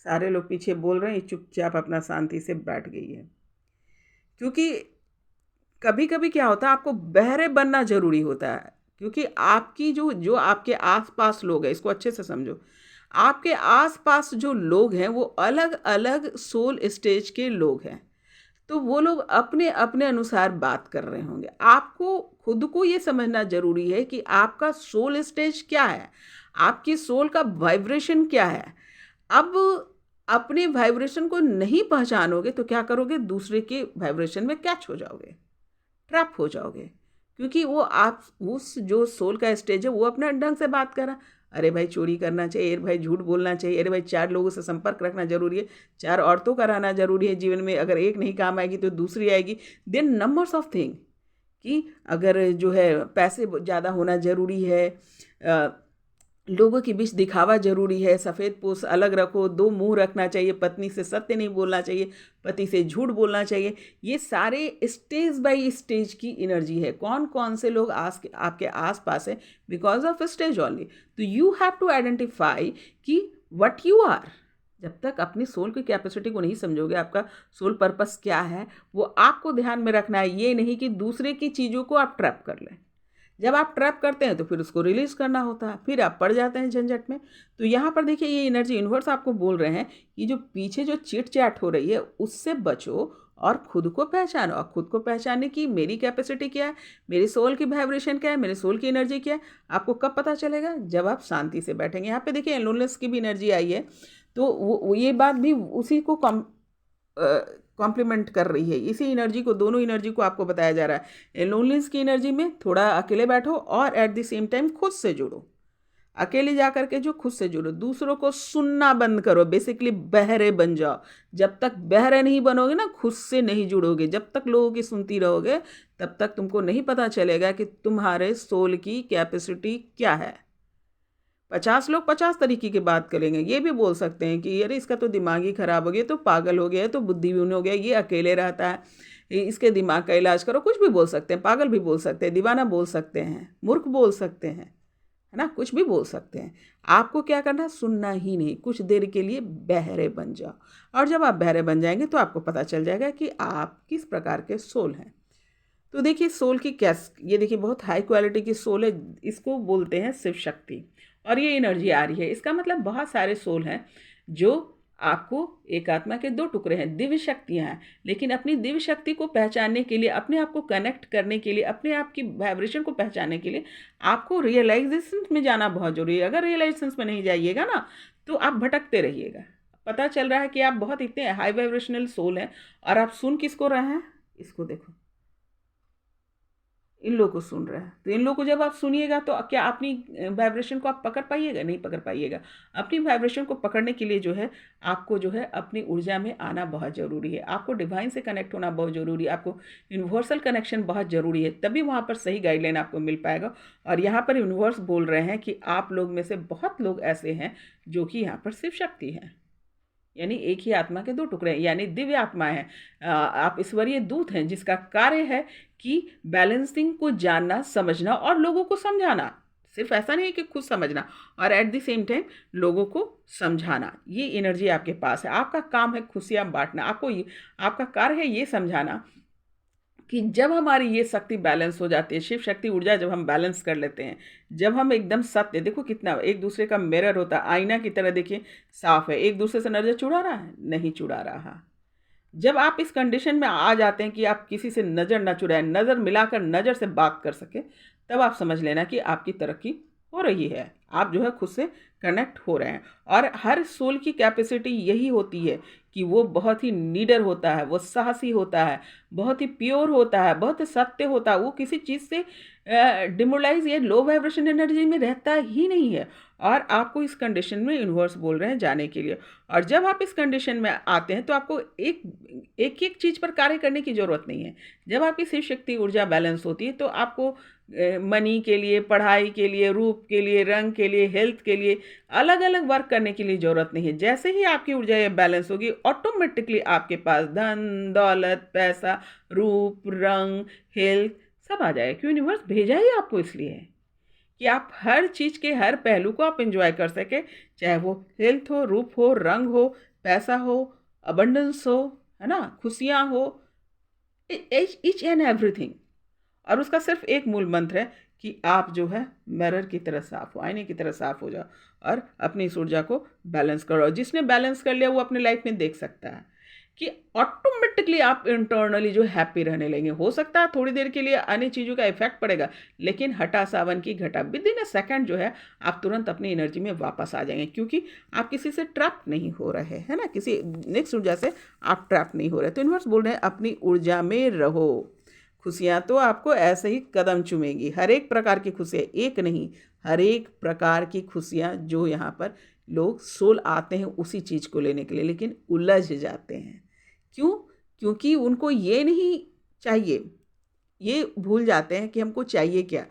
सारे लोग पीछे बोल रहे हैं, चुपचाप अपना शांति से बैठ गई है। क्योंकि कभी कभी क्या होता है, आपको बहरे बनना जरूरी होता है। क्योंकि आपकी जो जो आपके आसपास लोग हैं, इसको अच्छे से समझो, आपके आसपास जो लोग हैं वो अलग अलग सोल स्टेज के लोग हैं। तो वो लोग अपने अपने अनुसार बात कर रहे होंगे। आपको खुद को ये समझना जरूरी है कि आपका सोल स्टेज क्या है, आपकी सोल का वाइब्रेशन क्या है। अब अपने वाइब्रेशन को नहीं पहचानोगे तो क्या करोगे? दूसरे के वाइब्रेशन में कैच हो जाओगे, ट्रैप हो जाओगे। क्योंकि वो आप उस जो सोल का स्टेज है वो अपना ढंग से बात कर रहा। अरे भाई चोरी करना चाहिए, अरे भाई झूठ बोलना चाहिए, अरे भाई 4 लोगों से संपर्क रखना जरूरी है, 4 औरतों का रहना जरूरी है जीवन में, अगर एक नहीं काम आएगी तो दूसरी आएगी। देन नंबर्स ऑफ थिंग कि अगर जो है पैसे ज़्यादा होना ज़रूरी है, लोगों के बीच दिखावा जरूरी है, सफ़ेद पोश अलग रखो, 2 मुंह रखना चाहिए, पत्नी से सत्य नहीं बोलना चाहिए, पति से झूठ बोलना चाहिए। ये सारे स्टेज बाय स्टेज की एनर्जी है। कौन कौन से लोग आपके आस पास है, बिकॉज ऑफ स्टेज ओनली। तो यू हैव टू आइडेंटिफाई कि व्हाट यू आर। जब तक अपनी सोल की कैपेसिटी को नहीं समझोगे, आपका सोल पर्पस क्या है, वो आपको ध्यान में रखना है। ये नहीं कि दूसरे की चीज़ों को आप ट्रैप कर लें। जब आप ट्रैप करते हैं तो फिर उसको रिलीज़ करना होता है, फिर आप पड़ जाते हैं झंझट में। तो यहाँ पर देखिए ये एनर्जी यूनिवर्स आपको बोल रहे हैं कि जो पीछे जो चिट चैट हो रही है उससे बचो और खुद को पहचानो। और खुद को पहचानने की मेरी कैपेसिटी क्या है, मेरी सोल की वाइब्रेशन क्या है, मेरे सोल की एनर्जी क्या है, आपको कब पता चलेगा? जब आप शांति से बैठेंगे। यहाँ पे देखिए लोनलेस की भी एनर्जी आई है, तो वो ये बात भी उसी को कॉम्प्लीमेंट कर रही है। इसी एनर्जी को, दोनों एनर्जी को आपको बताया जा रहा है। लोनलीनेस की एनर्जी में थोड़ा अकेले बैठो और एट द सेम टाइम खुद से जुड़ो। अकेले जा करके जो खुद से जुड़ो, दूसरों को सुनना बंद करो, बेसिकली बहरे बन जाओ। जब तक बहरे नहीं बनोगे ना, खुद से नहीं जुड़ोगे, जब तक लोगों की सुनती रहोगे तब तक तुमको नहीं पता चलेगा कि तुम्हारे सोल की कैपेसिटी क्या है। 50 लोग 50 तरीके की बात करेंगे। ये भी बोल सकते हैं कि अरे इसका तो दिमाग ही खराब हो गया, तो पागल हो गया है, तो बुद्धिहीन हो गया, ये अकेले रहता है, इसके दिमाग का इलाज करो। कुछ भी बोल सकते हैं, पागल भी बोल सकते हैं, दीवाना बोल सकते हैं, मूर्ख बोल सकते हैं, है ना, कुछ भी बोल सकते हैं। आपको क्या करना? सुनना ही नहीं, कुछ देर के लिए बहरे बन जाओ। और जब आप बहरे बन जाएंगे तो आपको पता चल जाएगा कि आप किस प्रकार के सोल हैं। तो देखिए सोल की कैस, ये देखिए बहुत हाई क्वालिटी की सोल है, इसको बोलते हैं शिव शक्ति। और ये एनर्जी आ रही है, इसका मतलब बहुत सारे सोल हैं जो आपको, एक आत्मा के 2 टुकड़े हैं, दिव्य शक्तियाँ हैं। लेकिन अपनी दिव्य शक्ति को पहचानने के लिए, अपने आप को कनेक्ट करने के लिए, अपने आप की वाइब्रेशन को पहचानने के लिए आपको रियलाइजेशन में जाना बहुत जरूरी है। अगर रियलाइजेशन में नहीं जाइएगा ना तो आप भटकते रहिएगा। पता चल रहा है कि आप बहुत इतने हाई वाइब्रेशनल सोल हैं और आप सुन किसको रहे हैं, इसको देखो। इन लोगों को सुन रहा है। तो इन लोगों को जब आप सुनिएगा तो क्या अपनी वाइब्रेशन को आप पकड़ पाइएगा? नहीं पकड़ पाइएगा। अपनी वाइब्रेशन को पकड़ने के लिए जो है आपको जो है अपनी ऊर्जा में आना बहुत ज़रूरी है। आपको डिवाइन से कनेक्ट होना बहुत ज़रूरी है। आपको यूनिवर्सल कनेक्शन बहुत ज़रूरी है, तभी वहाँ पर सही गाइडलाइन आपको मिल पाएगा। और यहाँ पर यूनिवर्स बोल रहे हैं कि आप लोग में से बहुत लोग ऐसे हैं जो कि यहाँ पर शिव शक्ति हैं, यानी एक ही आत्मा के दो टुकड़े हैं, यानी दिव्य आत्मा है। आप ईश्वरीय दूत हैं जिसका कार्य है कि बैलेंसिंग को जानना, समझना और लोगों को समझाना। सिर्फ ऐसा नहीं है कि खुद समझना और एट द सेम टाइम लोगों को समझाना। ये एनर्जी आपके पास है। आपका काम है खुशियाँ बांटना। आपका कार्य है ये समझाना कि जब हमारी ये शक्ति बैलेंस हो जाती है, शिव शक्ति ऊर्जा जब हम बैलेंस कर लेते हैं, जब हम एकदम सत्य, देखो कितना एक दूसरे का मिरर होता है, आईना की तरह देखिए साफ है, एक दूसरे से नजर चुरा रहा है? नहीं चुरा रहा। जब आप इस कंडीशन में आ जाते हैं कि आप किसी से नज़र ना चुराएं, नज़र मिलाकर नज़र से बात कर सके, तब आप समझ लेना कि आपकी तरक्की हो रही है। आप जो है खुद से कनेक्ट हो रहे हैं। और हर सोल की कैपेसिटी यही होती है कि वो बहुत ही नीडर होता है, वो साहसी होता है, बहुत ही प्योर होता है, बहुत सत्य होता है। वो किसी चीज़ से डिमोरलाइज या लो वाइब्रेशन एनर्जी में रहता ही नहीं है। और आपको इस कंडीशन में यूनिवर्स बोल रहे हैं जाने के लिए। और जब आप इस कंडीशन में आते हैं तो आपको एक एक एक चीज़ पर कार्य करने की ज़रूरत नहीं है। जब आपकी शिव शक्ति ऊर्जा बैलेंस होती है तो आपको मनी के लिए, पढ़ाई के लिए, रूप के लिए, रंग के लिए, हेल्थ के लिए अलग अलग वर्क करने की लिए ज़रूरत नहीं है। जैसे ही आपकी ऊर्जा ये बैलेंस होगी, ऑटोमेटिकली आपके पास धन, दौलत, पैसा, रूप, रंग, हेल्थ सब आ जाएगा। क्यों? यूनिवर्स भेजा ही आपको इसलिए कि आप हर चीज़ के हर पहलू को आप एंजॉय कर सके, चाहे वो हेल्थ हो, रूप हो, रंग हो, पैसा हो, अबंडेंस हो, है ना, खुशियाँ हो, ईच एंड एवरीथिंग। और उसका सिर्फ एक मूल मंत्र है कि आप जो है मिरर की तरह साफ हो, आईने की तरह साफ हो जाओ और अपनी इस ऊर्जा को बैलेंस करो। जिसने बैलेंस कर लिया वो अपने लाइफ में देख सकता है कि ऑटोमेटिकली आप इंटरनली जो हैप्पी रहने लगेंगे। हो सकता है थोड़ी देर के लिए अन्य चीज़ों का इफेक्ट पड़ेगा, लेकिन हटा सावन की घटा, विद इन अ सेकेंड जो है आप तुरंत अपनी एनर्जी में वापस आ जाएंगे, क्योंकि आप किसी से ट्रैप नहीं हो रहे है ना, किसी नेक्स्ट ऊर्जा से आप ट्रैप नहीं हो रहे। तो यूनिवर्स बोल रहे हैं अपनी ऊर्जा में रहो। खुशियाँ तो आपको ऐसे ही कदम चूमेंगी, हर एक प्रकार की खुशियाँ, एक नहीं हर एक प्रकार की खुशियाँ। जो यहाँ पर लोग सोल आते हैं उसी चीज़ को लेने के लिए, लेकिन उलझ जाते हैं। क्यों? क्योंकि उनको ये नहीं चाहिए, ये भूल जाते हैं कि हमको चाहिए क्या।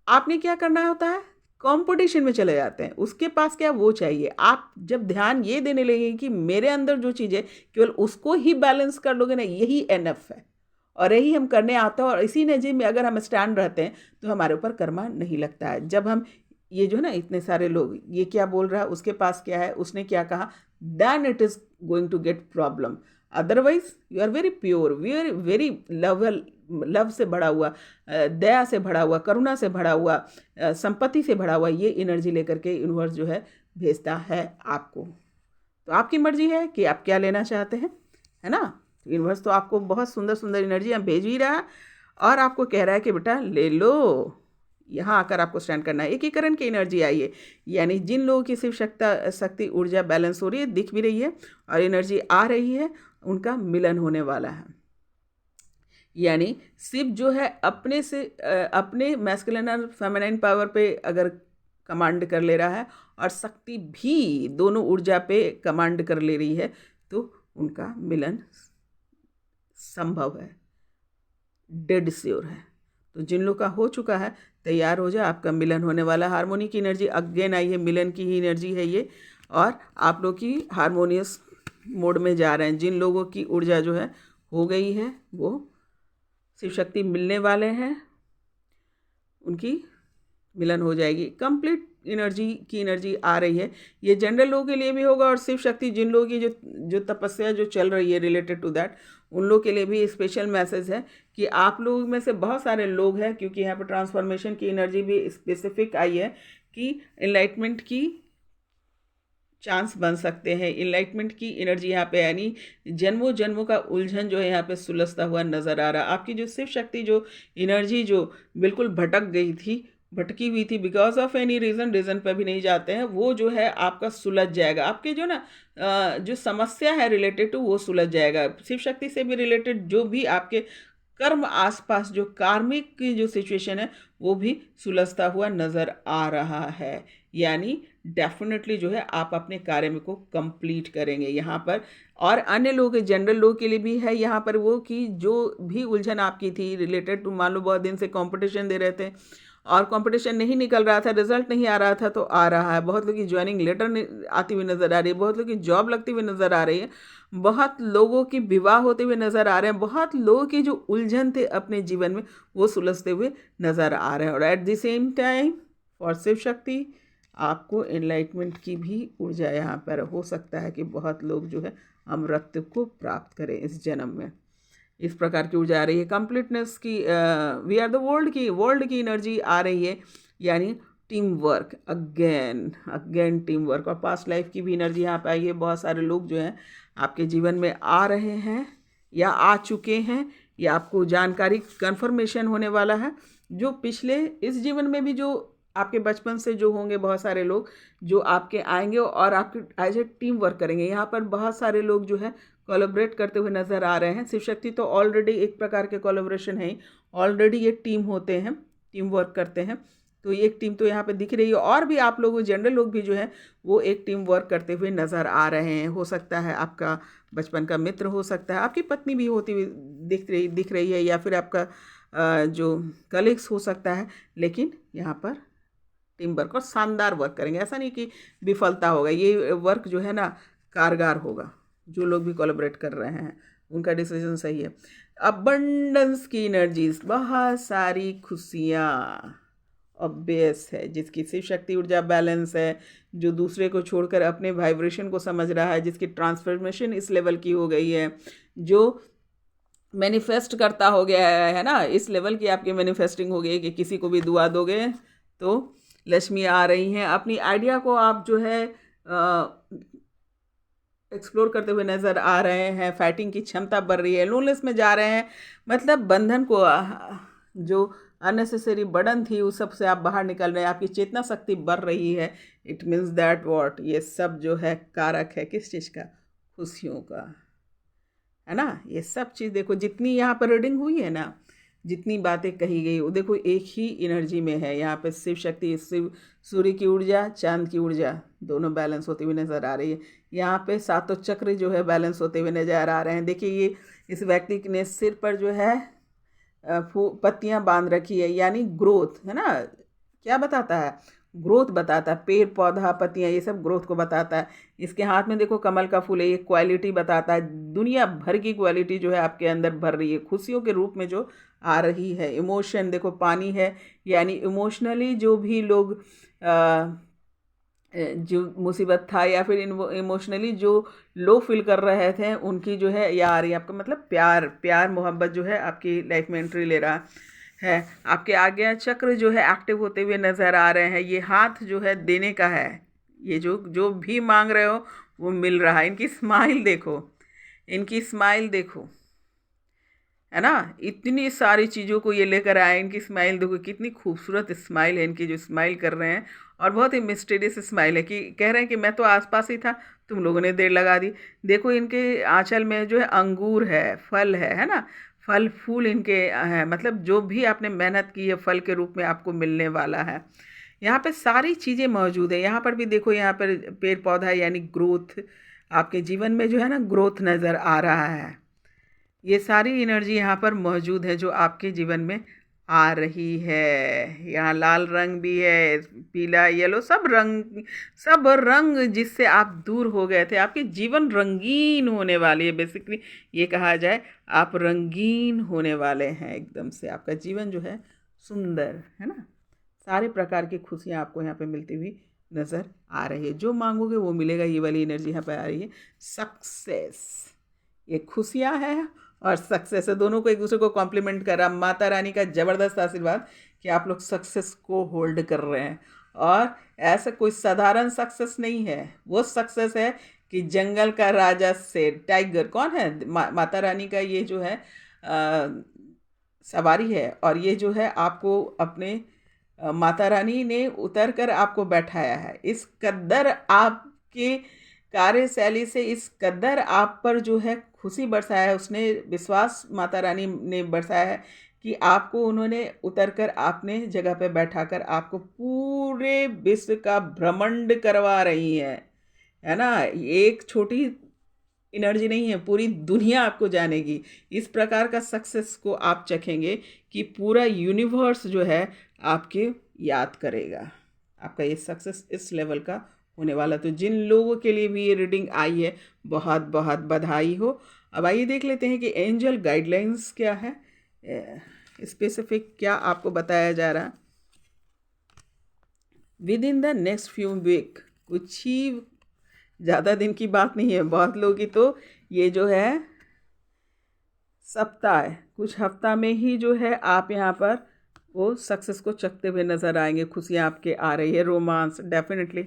आपने क्या करना होता है? कंपटीशन में चले जाते हैं, उसके पास क्या वो चाहिए। आप जब ध्यान ये देने लगेंगे कि मेरे अंदर जो चीज़ है केवल उसको ही बैलेंस कर लोगे ना, यही एनफ है और यही हम करने आते हैं। और इसी एनर्जी में अगर हम स्टैंड रहते हैं तो हमारे ऊपर कर्मा नहीं लगता है। जब हम ये जो है ना, इतने सारे लोग ये क्या बोल रहा है, उसके पास क्या है, उसने क्या कहा, then it is going to get problem. Otherwise you are very pure, very very love से भरा हुआ, दया से भरा हुआ, करुणा से भरा हुआ, संपत्ति से भरा हुआ, ये एनर्जी लेकर के यूनिवर्स जो है भेजता है आपको। तो आपकी मर्जी है कि आप क्या लेना चाहते हैं, है ना। यूनिवर्स तो आपको बहुत सुंदर सुंदर एनर्जी भेज ही रहा है और आपको कह रहा है कि बेटा ले लो, यहाँ आकर आपको स्टैंड करना है। एकीकरण की एनर्जी आई है, यानी जिन लोगों की शिव शक्ति ऊर्जा बैलेंस हो रही है, दिख भी रही है और एनर्जी आ रही है, उनका मिलन होने वाला है। यानी शिव जो है अपने से अपने मैस्कुलिन और फेमिनाइन पावर पे अगर कमांड कर ले रहा है और शक्ति भी दोनों ऊर्जा पे कमांड कर ले रही है, तो उनका मिलन संभव है, डेड श्योर है। तो जिन लोग का हो चुका है तैयार हो जाए, आपका मिलन होने वाला। हारमोनी की एनर्जी अगेन आई है, मिलन की ही एनर्जी है ये, और आप लोग की हारमोनियस मोड में जा रहे हैं। जिन लोगों की ऊर्जा जो है हो गई है वो शिव शक्ति मिलने वाले हैं, उनकी मिलन हो जाएगी। कंप्लीट एनर्जी आ रही है। ये जनरल लोगों के लिए भी होगा और शिव शक्ति जिन लोगों की जो तपस्या जो चल रही है रिलेटेड टू दैट, उन लोग के लिए भी स्पेशल मैसेज है कि आप लोग में से बहुत सारे लोग हैं, क्योंकि यहाँ पर ट्रांसफॉर्मेशन की एनर्जी भी स्पेसिफिक आई है कि एनलाइटमेंट की चांस बन सकते हैं। इनलाइटमेंट की एनर्जी यहाँ पे, यानी जन्मों जन्मों का उलझन जो है यहाँ पे सुलझता हुआ नज़र आ रहा है। आपकी जो शिव शक्ति जो एनर्जी जो बिल्कुल भटकी हुई थी बिकॉज ऑफ एनी रीज़न पे भी नहीं जाते हैं, वो जो है आपका सुलझ जाएगा। आपके जो ना जो समस्या है रिलेटेड टू वो सुलझ जाएगा। शिव शक्ति से भी रिलेटेड जो भी आपके कर्म आसपास जो कार्मिक की जो सिचुएशन है वो भी सुलझता हुआ नज़र आ रहा है। यानी डेफिनेटली जो है आप अपने कार्य में को कंप्लीट करेंगे यहाँ पर। और अन्य लोग, जनरल लोग के लिए भी है यहाँ पर वो कि जो भी उलझन आपकी थी रिलेटेड टू, मान लो बहुत दिन से कंपटीशन दे रहे थे और कंपटीशन नहीं निकल रहा था, रिजल्ट नहीं आ रहा था, तो आ रहा है। बहुत लोग की ज्वाइनिंग लेटर आती हुई नज़र आ रही है, बहुत लोग की जॉब लगती हुई नज़र आ रही है, बहुत लोगों की विवाह होते हुए नज़र आ रहे हैं, बहुत लोगों की जो उलझन थे अपने जीवन में वो सुलझते हुए नज़र आ रहे हैं। और at the same time for Shiv Shakti आपको एनलाइटमेंट की भी ऊर्जा यहाँ पर हो सकता है कि बहुत लोग जो है अमरत्व को प्राप्त करें इस जन्म में। इस प्रकार की ऊर्जा आ रही है। कंप्लीटनेस की, वी आर द वर्ल्ड की एनर्जी आ रही है। यानी team work, again team work. और पास्ट लाइफ की भी एनर्जी यहाँ पे आई है। बहुत सारे लोग जो हैं आपके जीवन में आ रहे हैं या आ चुके हैं, या आपको जानकारी कंफर्मेशन होने वाला है। जो पिछले इस जीवन में भी जो आपके बचपन से जो होंगे बहुत सारे लोग जो आपके आएंगे और आपके एज ए टीम वर्क करेंगे। यहाँ पर बहुत सारे लोग जो है कोलैबोरेट करते हुए नज़र आ रहे हैं। शिव शक्ति तो ऑलरेडी एक प्रकार के कोलैबोरेशन है, ऑलरेडी ये टीम होते हैं, टीम वर्क करते हैं। तो ये एक टीम तो यहाँ पे दिख रही है। और भी आप लोग जनरल लोग भी जो है वो एक टीम वर्क करते हुए नज़र आ रहे हैं। हो सकता है आपका बचपन का मित्र, हो सकता है आपकी पत्नी भी होती हुई दिख रही है, या फिर आपका जो कलीग्स हो सकता है। लेकिन यहाँ पर टीम वर्क और शानदार वर्क करेंगे। ऐसा नहीं कि विफलता होगा, ये वर्क जो है ना कारगर होगा। जो लोग भी कोलैबोरेट कर रहे हैं उनका डिसीजन सही है। अबंडेंस की एनर्जीज, बहुत सारी खुशियाँ ऑब्वियस है। जिसकी शिव शक्ति ऊर्जा बैलेंस है, जो दूसरे को छोड़कर अपने वाइब्रेशन को समझ रहा है, जिसकी ट्रांसफॉर्मेशन इस लेवल की हो गई है, जो मैनिफेस्ट करता हो गया है ना, इस लेवल की आपकी मैनिफेस्टिंग हो गई कि किसी को भी दुआ दोगे तो लक्ष्मी आ रही हैं। अपनी आइडिया को आप जो है एक्सप्लोर करते हुए नज़र आ रहे हैं। फाइटिंग की क्षमता बढ़ रही है, लोनलेस में जा रहे हैं। मतलब बंधन को, जो अननेसेसरी बर्डन थी उस सब से आप बाहर निकल रहे हैं। आपकी चेतना शक्ति बढ़ रही है। इट मीन्स दैट व्हाट, ये सब जो है कारक है किस चीज़ का? खुशियों का, है ना। ये सब चीज़ देखो, जितनी यहाँ पर रीडिंग हुई है ना, जितनी बातें कही गई वो देखो एक ही एनर्जी में है। यहाँ पे शिव शक्ति, शिव सूर्य की ऊर्जा, चांद की ऊर्जा दोनों बैलेंस होती हुई नज़र आ रही है। यहाँ पे सातों चक्र जो है बैलेंस होते हुए नज़र आ रहे हैं। देखिए ये इस व्यक्ति ने सिर पर जो है पत्तियाँ बांध रखी है, यानी ग्रोथ, है ना। क्या बताता है? ग्रोथ बताता है। पेड़ पौधा पत्तियाँ ये सब ग्रोथ को बताता है। इसके हाथ में देखो कमल का फूल है, ये क्वालिटी बताता है। दुनिया भर की क्वालिटी जो है आपके अंदर भर रही है, खुशियों के रूप में जो आ रही है। इमोशन देखो पानी है, यानी इमोशनली जो भी लोग जो मुसीबत था या फिर इमोशनली जो लो फील कर रहे थे उनकी जो है या आ रही है। आपका मतलब प्यार मोहब्बत जो है आपकी लाइफ में एंट्री ले रहा है। आपके आज्ञा चक्र जो है एक्टिव होते हुए नज़र आ रहे हैं। ये हाथ जो है देने का है, ये जो भी मांग रहे हो वो मिल रहा है। इनकी स्माइल देखो, इनकी स्माइल देखो, है ना। इतनी सारी चीज़ों को ये लेकर आए। इनकी स्माइल देखो, कितनी खूबसूरत स्माइल है इनकी, जो स्माइल कर रहे हैं। और बहुत ही मिस्टीरियस स्माइल है कि कह रहे हैं कि मैं तो आसपास ही था, तुम लोगों ने देर लगा दी। देखो इनके आंचल में जो है अंगूर है, फल है ना। फल फूल इनके है, मतलब जो भी आपने मेहनत की है फल के रूप में आपको मिलने वाला है। यहाँ पे सारी चीज़ें मौजूद है। यहाँ पर भी देखो, यहाँ पर पेड़ पौधा यानी ग्रोथ, आपके जीवन में जो है ना ग्रोथ नज़र आ रहा है। ये सारी एनर्जी यहाँ पर मौजूद है जो आपके जीवन में आ रही है। यहाँ लाल रंग भी है, पीला, येलो, सब रंग जिससे आप दूर हो गए थे। आपके जीवन रंगीन होने वाली है। बेसिकली ये कहा जाए आप रंगीन होने वाले हैं एकदम से। आपका जीवन जो है सुंदर, है ना। सारे प्रकार की खुशियाँ आपको यहाँ पे मिलती हुई नज़र आ रही है। जो मांगोगे वो मिलेगा। ये वाली एनर्जी यहाँ पर आ रही है। सक्सेस, ये खुशियाँ हैं और सक्सेस है, दोनों को एक दूसरे को कॉम्प्लीमेंट कर रहा। माता रानी का ज़बरदस्त आशीर्वाद कि आप लोग सक्सेस को होल्ड कर रहे हैं। और ऐसा कोई साधारण सक्सेस नहीं है, वो सक्सेस है कि जंगल का राजा शेर, टाइगर कौन है? माता रानी का ये जो है सवारी है। और ये जो है आपको अपने माता रानी ने उतर कर आपको बैठाया है। इस कद्दर आपके कार्यशैली से, इस कद्दर आप पर जो है खुशी बरसाया है, उसने विश्वास माता रानी ने बरसाया है कि आपको उन्होंने उतर कर आपने जगह पे बैठाकर आपको पूरे विश्व का भ्रमंड करवा रही है ना। एक छोटी एनर्जी नहीं है, पूरी दुनिया आपको जानेगी। इस प्रकार का सक्सेस को आप चखेंगे कि पूरा यूनिवर्स जो है आपके याद करेगा। आपका ये सक्सेस इस लेवल का होने वाला। तो जिन लोगों के लिए भी ये रीडिंग आई है, बहुत बहुत बधाई हो। अब आइए देख लेते हैं कि एंजल गाइडलाइंस क्या है, स्पेसिफिक क्या आपको बताया जा रहा है। Within the next few week, कुछ ही ज़्यादा दिन की बात नहीं है, बहुत लोगों की तो ये जो है सप्ताह है, कुछ हफ्ता में ही जो है आप यहाँ पर वो सक्सेस को चखते हुए नज़र आएंगे। खुशियाँ आपके आ रही है, रोमांस डेफिनेटली।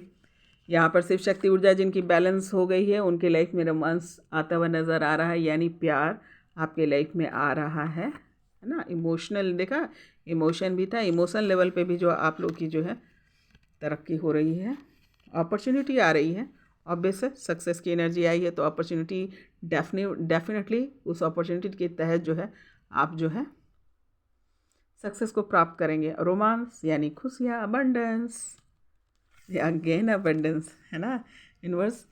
यहाँ पर शिव शक्ति ऊर्जा जिनकी बैलेंस हो गई है उनके लाइफ में रोमांस आता हुआ नज़र आ रहा है, यानी प्यार आपके लाइफ में आ रहा है ना। इमोशनल देखा, इमोशन भी था, इमोशन लेवल पे भी जो आप लोग की जो है तरक्की हो रही है, अपॉर्चुनिटी आ रही है। ऑब्वियस है, सक्सेस की एनर्जी आई है तो अपॉर्चुनिटी डेफिनेटली उस अपॉर्चुनिटी के तहत जो है आप जो है सक्सेस को प्राप्त करेंगे। रोमांस यानी खुशियाँ, अबंडेंस या अगेन अबंडेंस है ना। यूनिवर्स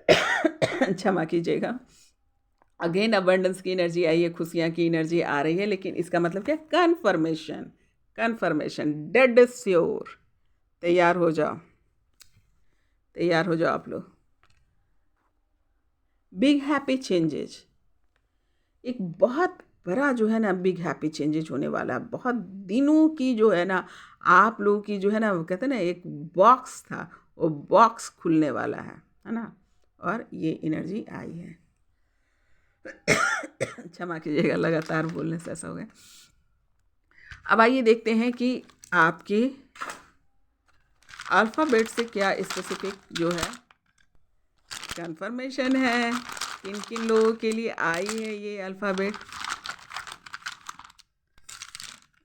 क्षमा कीजिएगा, अगेन अबंडेंस की एनर्जी आई है, खुशियाँ की एनर्जी आ रही है। लेकिन इसका मतलब क्या? Confirmation, confirmation, dead sure. तैयार हो जाओ, तैयार हो जाओ आप लोग। बिग हैप्पी चेंजेज, एक बहुत बड़ा जो है ना बिग हैप्पी चेंजेज होने वाला है। बहुत दिनों की जो है ना आप लोगों की जो है ना, वो कहते हैं ना एक बॉक्स था, वो बॉक्स खुलने वाला है ना। और ये एनर्जी आई है। क्षमा कीजिएगा, लगातार बोलने से ऐसा हो गया। अब आइए देखते हैं कि आपके अल्फ़ाबेट से क्या स्पेसिफिक जो है कंफर्मेशन है, किन किन लोगों के लिए आई है ये अल्फ़ाबेट।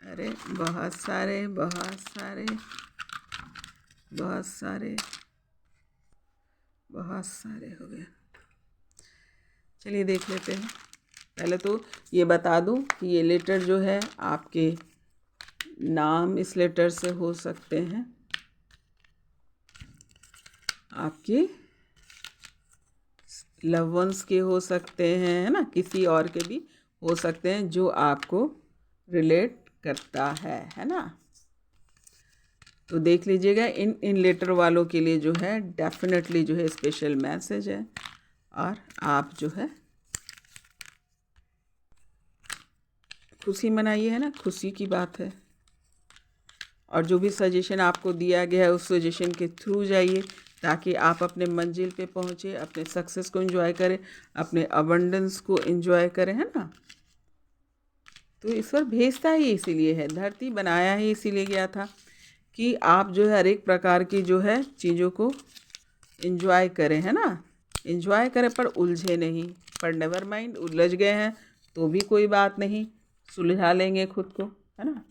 अरे बहुत सारे बहुत सारे बहुत सारे बहुत सारे हो गए। चलिए देख लेते हैं। पहले तो ये बता दूं कि ये लेटर जो है आपके नाम इस लेटर से हो सकते हैं, आपके लव वंस के हो सकते हैं, है ना, किसी और के भी हो सकते हैं जो आपको रिलेट करता है ना। तो देख लीजिएगा, इन लेटर वालों के लिए जो है डेफिनेटली जो है स्पेशल मैसेज है। और आप जो है खुशी मनाइए, है ना, खुशी की बात है। और जो भी सजेशन आपको दिया गया है उस सजेशन के थ्रू जाइए ताकि आप अपने मंजिल पे पहुँचे, अपने सक्सेस को एंजॉय करें, अपने अबंडेंस को एंजॉय करें, है ना। तो ईश्वर भेजता ही इसीलिए है, धरती बनाया ही इसीलिए गया था कि आप जो है हर एक प्रकार की जो है चीज़ों को एंजॉय करें, है ना। एंजॉय करें पर उलझे नहीं। पर नेवर माइंड, उलझ गए हैं तो भी कोई बात नहीं, सुलझा लेंगे खुद को, है ना।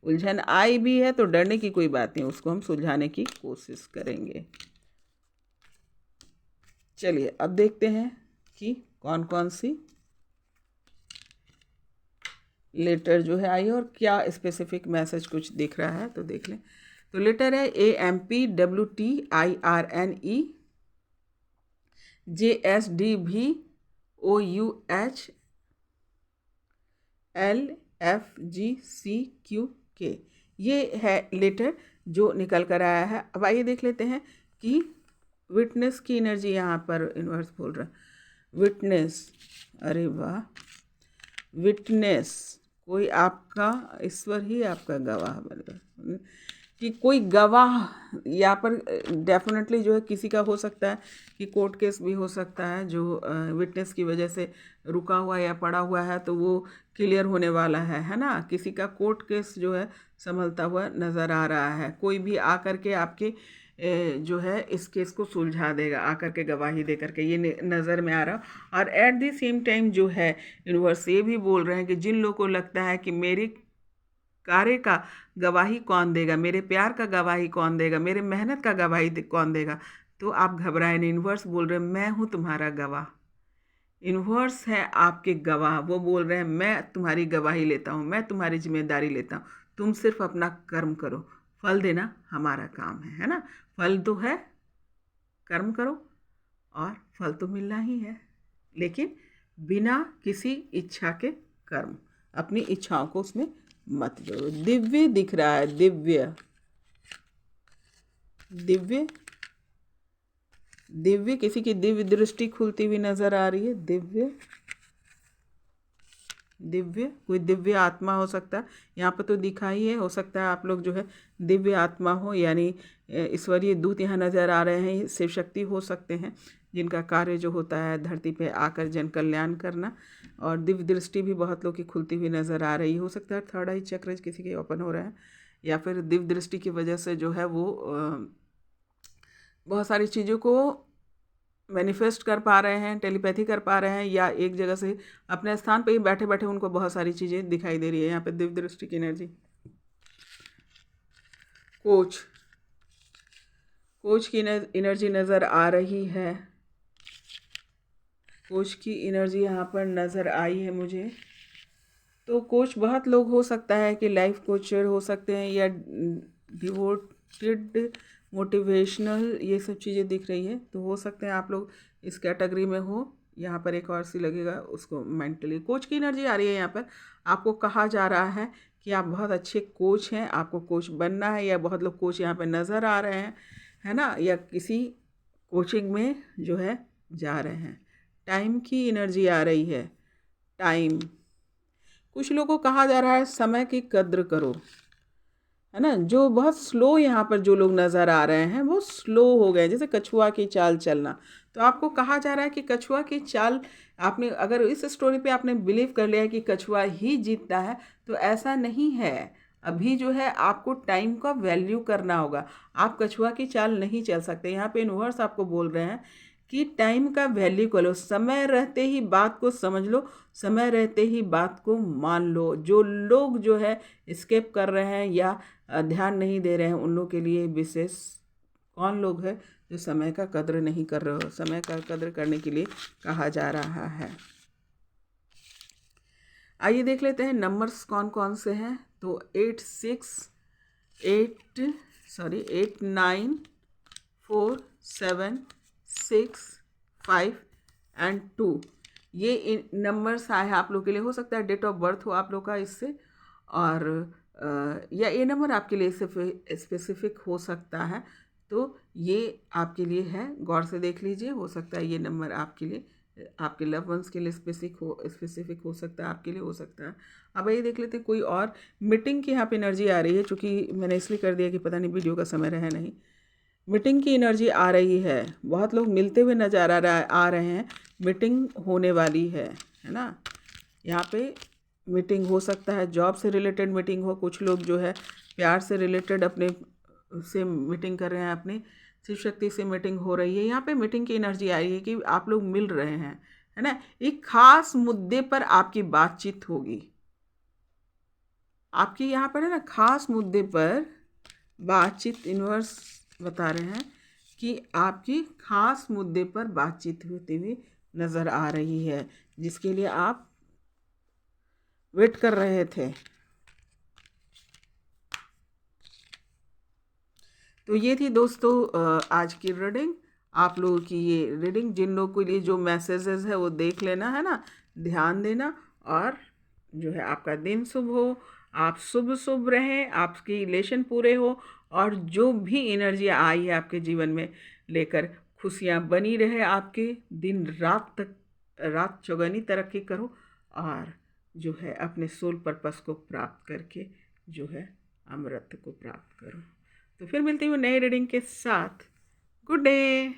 उलझन आई भी है तो डरने की कोई बात नहीं, उसको हम सुलझाने की कोशिश करेंगे। चलिए अब देखते हैं कि कौन कौन सी लेटर जो है आई और क्या स्पेसिफिक मैसेज कुछ दिख रहा है, तो देख लें। तो लेटर है AMPWTIRNE JSDVOUHLFGCQK, ये है लेटर जो निकल कर आया है। अब आइए देख लेते हैं कि विटनेस की एनर्जी यहाँ पर यूनिवर्स बोल रहा है। विटनेस, अरे वाह, विटनेस, कोई आपका ईश्वर ही आपका गवाह बनेगा कि कोई गवाह यहाँ पर डेफिनेटली जो है किसी का हो सकता है कि कोर्ट केस भी हो सकता है जो विटनेस की वजह से रुका हुआ या पड़ा हुआ है, तो वो क्लियर होने वाला है ना। किसी का कोर्ट केस जो है संभलता हुआ नज़र आ रहा है। कोई भी आकर के आपके जो है इस केस को सुलझा देगा, आकर के गवाही दे करके, ये नज़र में आ रहा। और एट द सेम टाइम जो है यूनिवर्स ये भी बोल रहे हैं कि जिन लोगों को लगता है कि मेरे कार्य का गवाही कौन देगा, मेरे प्यार का गवाही कौन देगा, मेरे मेहनत का गवाही कौन देगा, तो आप घबराएं नहीं। यूनिवर्स बोल रहे हैं मैं हूँ तुम्हारा गवाह, यूनिवर्स है आपके गवाह, वो बोल रहे हैं मैं तुम्हारी गवाही लेता हूँ, मैं तुम्हारी जिम्मेदारी लेता हूँ, तुम सिर्फ अपना कर्म करो, फल देना हमारा काम है ना। फल तो है, कर्म करो और फल तो मिलना ही है, लेकिन बिना किसी इच्छा के कर्म, अपनी इच्छाओं को उसमें मत जोड़ो। दिव्य दिख रहा है, दिव्य दिव्य दिव्य, किसी की दिव्य दृष्टि खुलती हुई नजर आ रही है। दिव्य दिव्य, कोई दिव्य आत्मा हो सकता है, यहाँ पर तो दिखा ही है, हो सकता है आप लोग जो है दिव्य आत्मा हो, यानी ईश्वरीय दूत यहाँ नज़र आ रहे हैं। शिव शक्ति हो सकते हैं जिनका कार्य जो होता है धरती पे आकर जन कल्याण करना। और दिव्य दृष्टि भी बहुत लोग की खुलती हुई नज़र आ रही हो सकता है थर्ड आई चक्र किसी के ओपन हो रहे हैं, या फिर दिव्य दृष्टि की वजह से जो है वो बहुत सारी चीज़ों को मैनिफेस्ट कर पा रहे हैं, टेलीपैथी कर पा रहे हैं, या एक जगह से अपने स्थान पे ही बैठे बैठे उनको बहुत सारी चीज़ें दिखाई दे रही है। यहाँ पे दिव्य दृष्टि की एनर्जी। कोच की एनर्जी नज़र आ रही है। कोच की एनर्जी यहाँ पर नज़र आई है मुझे। तो कोच बहुत लोग हो सकता है कि लाइफ कोचर हो सकते हैं, या डिवोटेड मोटिवेशनल, ये सब चीज़ें दिख रही है। तो हो सकते हैं आप लोग इस कैटेगरी में हो। यहाँ पर एक और सी लगेगा उसको मेंटली। कोच की एनर्जी आ रही है यहाँ पर। आपको कहा जा रहा है कि आप बहुत अच्छे कोच हैं, आपको कोच बनना है, या बहुत लोग कोच यहाँ पर नज़र आ रहे हैं, है ना, या किसी कोचिंग में जो है जा रहे हैं। टाइम की एनर्जी आ रही है। टाइम, कुछ लोगों को कहा जा रहा है समय की कद्र करो, है ना। जो बहुत स्लो यहाँ पर जो लोग नज़र आ रहे हैं वो स्लो हो गए, जैसे कछुआ की चाल चलना। तो आपको कहा जा रहा है कि कछुआ की चाल, आपने अगर इस स्टोरी पे आपने बिलीव कर लिया है कि कछुआ ही जीतता है, तो ऐसा नहीं है। अभी जो है आपको टाइम का वैल्यू करना होगा। आप कछुआ की चाल नहीं चल सकते। यहाँ पे यूनिवर्स आपको बोल रहे हैं कि टाइम का वैल्यू करो, समय रहते ही बात को समझ लो, समय रहते ही बात को मान लो। जो लोग जो है स्केप कर रहे हैं या ध्यान नहीं दे रहे हैं, उन लोग के लिए विशेष कौन लोग हैं जो समय का कद्र नहीं कर रहे हो। समय का कद्र करने के लिए कहा जा रहा है। आइए देख लेते हैं नंबर्स कौन कौन से हैं। तो 8 9 4 7 6 5 एंड 2, ये नंबर्स आए हैं आप लोग के लिए। हो सकता है डेट ऑफ बर्थ हो आप लोग का इससे, और या ये नंबर आपके लिए स्पेसिफिक हो सकता है। तो ये आपके लिए है, गौर से देख लीजिए। हो सकता है ये नंबर आपके लिए, आपके लव वंस के लिए स्पेसिफिक हो सकता है, आपके लिए हो सकता है। अब ये देख लेते हैं कोई और। मीटिंग की यहाँ पे एनर्जी आ रही है, चूँकि मैंने इसलिए कर दिया कि पता नहीं वीडियो का समय रहे नहीं। मीटिंग की एनर्जी आ रही है, बहुत लोग मिलते हुए नज़र आ रहे हैं, मीटिंग होने वाली है ना। यहाँ पे मीटिंग हो सकता है, जॉब से रिलेटेड मीटिंग हो, कुछ लोग जो है प्यार से रिलेटेड अपने से मीटिंग कर रहे हैं, अपनी शिव शक्ति से मीटिंग हो रही है। यहाँ पे मीटिंग की एनर्जी आ रही है कि आप लोग मिल रहे हैं, है ना। एक खास मुद्दे पर आपकी बातचीत होगी, आपकी यहाँ पर है ना, खास मुद्दे पर बातचीत। यूनिवर्स बता रहे हैं कि आपकी खास मुद्दे पर बातचीत होती हुई नज़र आ रही है, जिसके लिए आप वेट कर रहे थे। तो ये थी दोस्तों आज की रीडिंग। आप लोगों की ये रीडिंग, जिन लोगों के लिए जो मैसेजेस है वो देख लेना, है ना, ध्यान देना। और जो है आपका दिन शुभ हो, आप शुभ रहें, आपकी रिलेशन पूरे हो, और जो भी एनर्जी आई है आपके जीवन में लेकर खुशियाँ बनी रहे, आपके दिन रात चौगनी तरक्की करो, और जो है अपने सोल पर्पस को प्राप्त करके जो है अमृत को प्राप्त करो। तो फिर मिलती हूँ नई रीडिंग के साथ। Good day.